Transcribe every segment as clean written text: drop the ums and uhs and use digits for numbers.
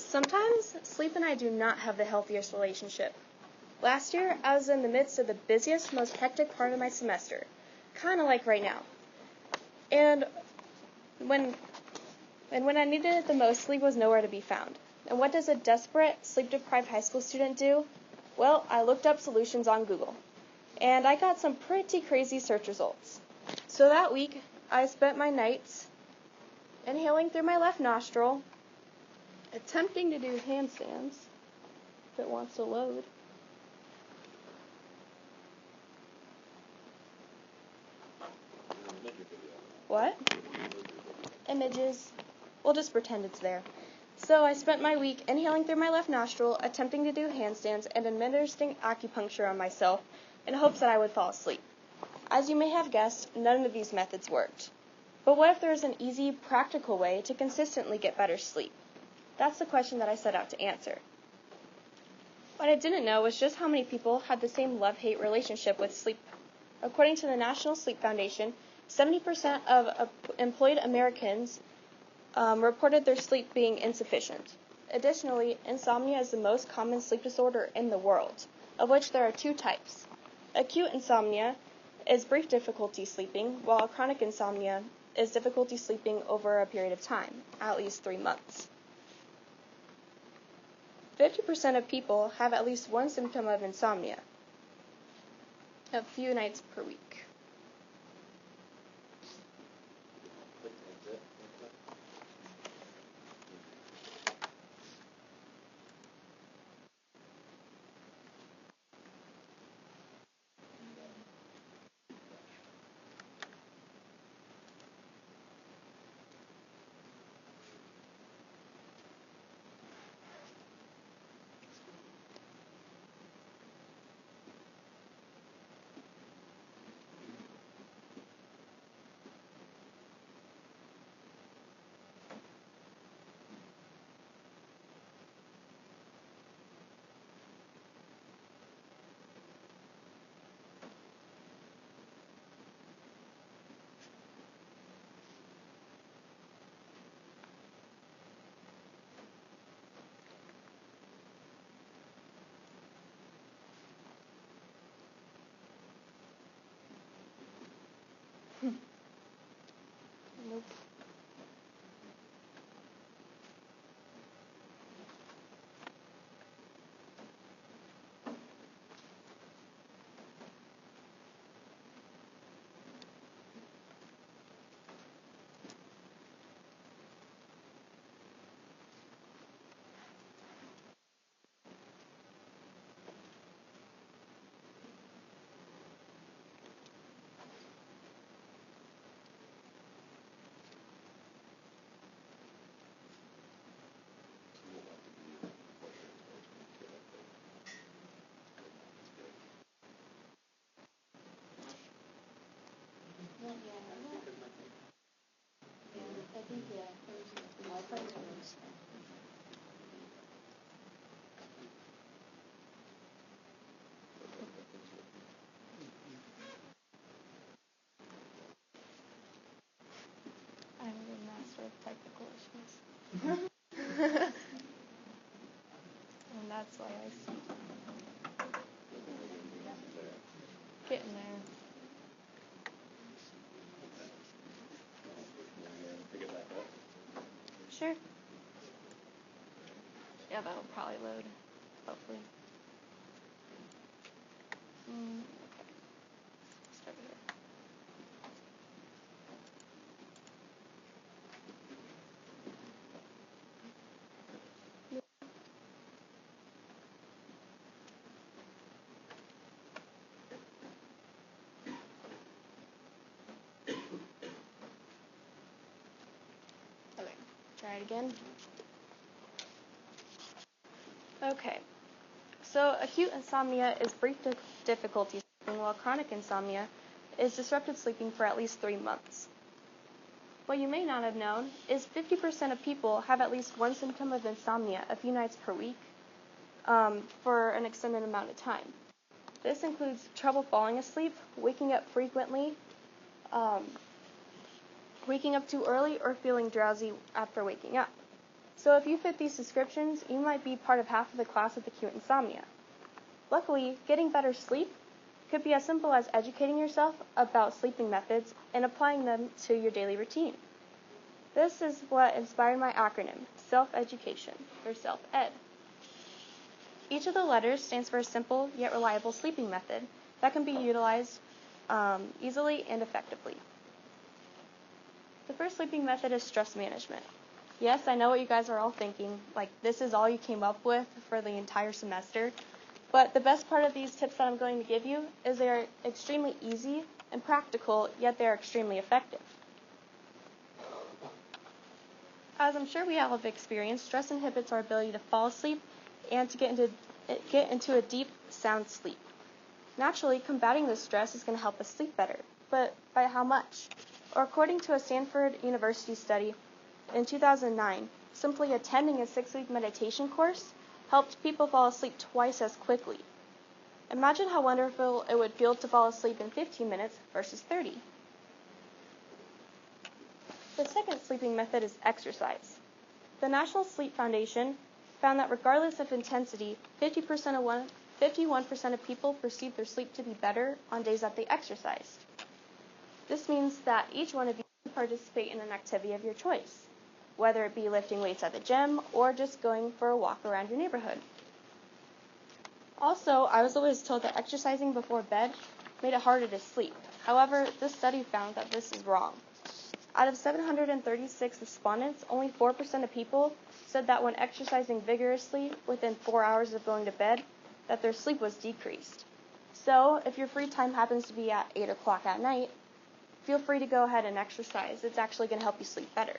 Sometimes sleep and I do not have the healthiest relationship. Last year, I was in the midst of the busiest, most hectic part of my semester, kind of like right now. And when I needed it the most, sleep was nowhere to be found. And what does a desperate, sleep-deprived high school student do? Well, I looked up solutions on Google, and I got some pretty crazy search results. So that week, I spent my nights inhaling through my left nostril, attempting to do handstands, if it wants to load. What? Images. We'll just pretend it's there. So I spent my week inhaling through my left nostril, attempting to do handstands, and administering acupuncture on myself in hopes that I would fall asleep. As you may have guessed, none of these methods worked. But what if there is an easy, practical way to consistently get better sleep? That's the question that I set out to answer. What I didn't know was just how many people had the same love-hate relationship with sleep. According to the National Sleep Foundation, 70% of employed Americans reported their sleep being insufficient. Additionally, insomnia is the most common sleep disorder in the world, of which there are two types. Acute insomnia is brief difficulty sleeping, while chronic insomnia is difficulty sleeping over a period of time, at least 3 months. 50% of people have at least one symptom of insomnia, a few nights per week. Nope. I'm a master of technical issues. And that's why I see. Getting there. Sure. Yeah, that'll probably load, hopefully. Okay. Start here. Okay, try it again. Okay, so acute insomnia is brief difficulty sleeping, while chronic insomnia is disrupted sleeping for at least 3 months. What you may not have known is 50% of people have at least one symptom of insomnia a few nights per week for an extended amount of time. This includes trouble falling asleep, waking up frequently, waking up too early, or feeling drowsy after waking up. So if you fit these descriptions, you might be part of half of the class with acute insomnia. Luckily, getting better sleep could be as simple as educating yourself about sleeping methods and applying them to your daily routine. This is what inspired my acronym, self-education, or self-ed. Each of the letters stands for a simple yet reliable sleeping method that can be utilized easily and effectively. The first sleeping method is stress management. Yes, I know what you guys are all thinking, like this is all you came up with for the entire semester, but the best part of these tips that I'm going to give you is they are extremely easy and practical, yet they are extremely effective. As I'm sure we all have experienced, stress inhibits our ability to fall asleep and to get into a deep, sound sleep. Naturally, combating this stress is going to help us sleep better, but by how much? Or according to a Stanford University study in 2009, simply attending a 6-week meditation course helped people fall asleep twice as quickly. Imagine how wonderful it would feel to fall asleep in 15 minutes versus 30. The second sleeping method is exercise. The National Sleep Foundation found that regardless of intensity, 51% of people perceive their sleep to be better on days that they exercised. This means that each one of you can participate in an activity of your choice, whether it be lifting weights at the gym or just going for a walk around your neighborhood. Also, I was always told that exercising before bed made it harder to sleep. However, this study found that this is wrong. Out of 736 respondents, only 4% of people said that when exercising vigorously within 4 hours of going to bed, that their sleep was decreased. So, if your free time happens to be at 8 o'clock at night, feel free to go ahead and exercise. It's actually going to help you sleep better.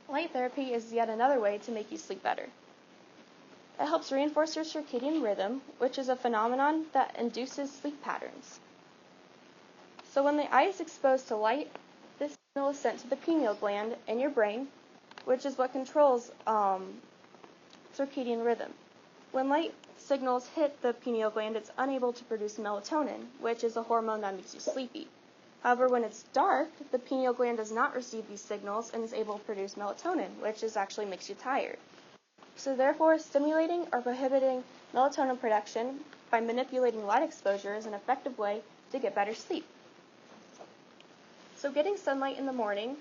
Light therapy is yet another way to make you sleep better. It helps reinforce your circadian rhythm, which is a phenomenon that induces sleep patterns. So when the eye is exposed to light, this signal is sent to the pineal gland in your brain, which is what controls circadian rhythm. When light signals hit the pineal gland, it's unable to produce melatonin, which is a hormone that makes you sleepy. However, when it's dark, the pineal gland does not receive these signals and is able to produce melatonin, which actually makes you tired. So therefore, stimulating or prohibiting melatonin production by manipulating light exposure is an effective way to get better sleep. So getting sunlight in the morning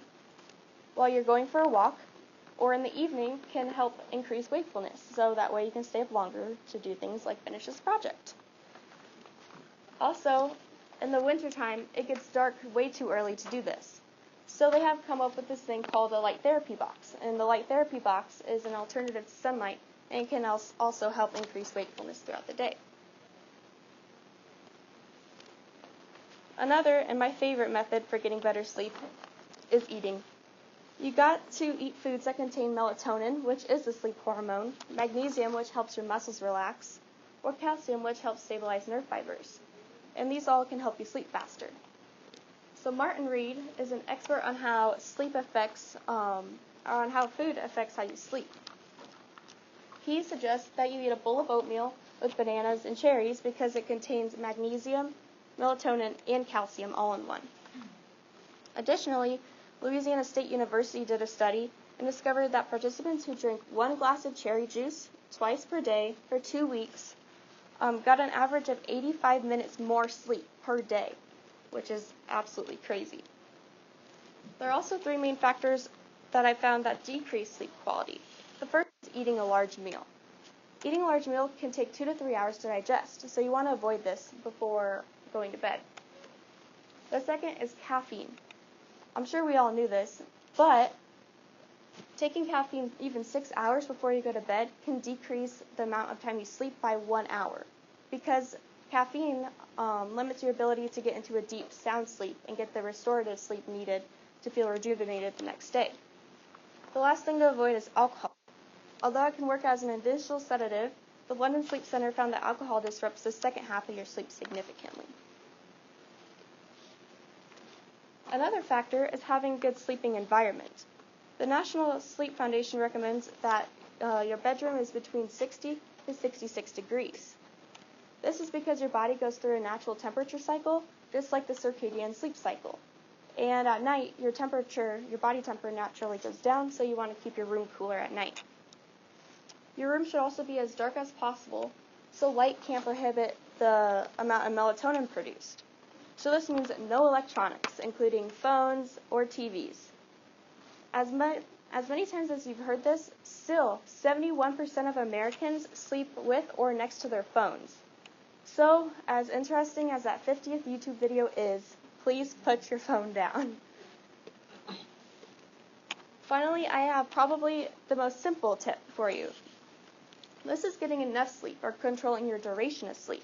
while you're going for a walk or in the evening can help increase wakefulness, so that way you can stay up longer to do things like finish this project. Also, in the wintertime, it gets dark way too early to do this. So they have come up with this thing called a light therapy box. And the light therapy box is an alternative to sunlight and can also help increase wakefulness throughout the day. Another, and my favorite method for getting better sleep, is eating. You got to eat foods that contain melatonin, which is the sleep hormone, magnesium, which helps your muscles relax, or calcium, which helps stabilize nerve fibers. And these all can help you sleep faster. So Martin Reed is an expert on how sleep affects, on how food affects how you sleep. He suggests that you eat a bowl of oatmeal with bananas and cherries because it contains magnesium, melatonin, and calcium all in one. Additionally, Louisiana State University did a study and discovered that participants who drink 1 glass of cherry juice twice per day for 2 weeks got an average of 85 minutes more sleep per day, which is absolutely crazy. There are also 3 main factors that I found that decrease sleep quality. The first is eating a large meal. Eating a large meal can take 2 to 3 hours to digest, so you want to avoid this before going to bed. The second is caffeine. I'm sure we all knew this, but taking caffeine even 6 hours before you go to bed can decrease the amount of time you sleep by 1 hour, because caffeine limits your ability to get into a deep, sound sleep and get the restorative sleep needed to feel rejuvenated the next day. The last thing to avoid is alcohol. Although it can work as an initial sedative, the London Sleep Center found that alcohol disrupts the second half of your sleep significantly. Another factor is having a good sleeping environment. The National Sleep Foundation recommends that your bedroom is between 60 to 66 degrees. This is because your body goes through a natural temperature cycle, just like the circadian sleep cycle. And at night, your body temperature naturally goes down, so you want to keep your room cooler at night. Your room should also be as dark as possible, so light can't prohibit the amount of melatonin produced. So this means no electronics, including phones or TVs. As many times as you've heard this, still 71% of Americans sleep with or next to their phones. So, as interesting as that 50th YouTube video is, please put your phone down. Finally, I have probably the most simple tip for you. This is getting enough sleep or controlling your duration of sleep.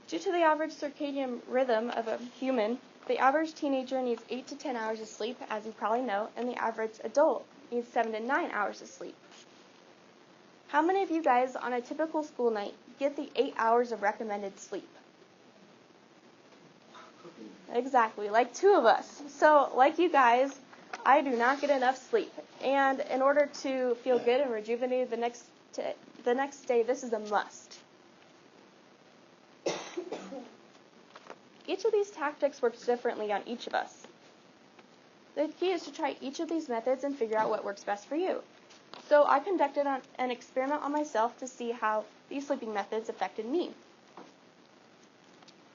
Due to the average circadian rhythm of a human, the average teenager needs 8 to 10 hours of sleep, as you probably know, and the average adult needs 7 to 9 hours of sleep. How many of you guys on a typical school night get the 8 hours of recommended sleep? Exactly, like 2 of us. So, like you guys, I do not get enough sleep. And in order to feel good and rejuvenated the next day, this is a must. Each of these tactics works differently on each of us. The key is to try each of these methods and figure out what works best for you. So I conducted an experiment on myself to see how these sleeping methods affected me.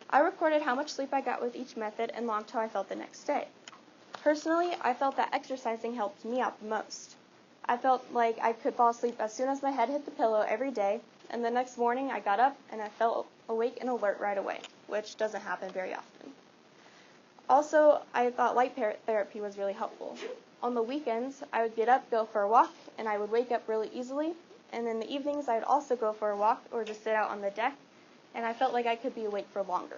I recorded how much sleep I got with each method and logged how I felt the next day. Personally, I felt that exercising helped me out the most. I felt like I could fall asleep as soon as my head hit the pillow every day, and the next morning I got up and I felt awake and alert right away, which doesn't happen very often. Also, I thought light therapy was really helpful. On the weekends, I would get up, go for a walk, and I would wake up really easily. And in the evenings, I would also go for a walk or just sit out on the deck, and I felt like I could be awake for longer.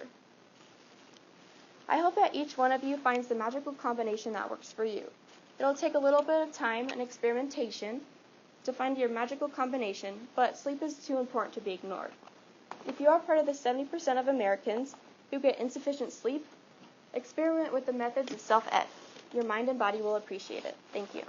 I hope that each one of you finds the magical combination that works for you. It'll take a little bit of time and experimentation to find your magical combination, but sleep is too important to be ignored. If you are part of the 70% of Americans who get insufficient sleep, experiment with the methods of self-ed. Your mind and body will appreciate it. Thank you.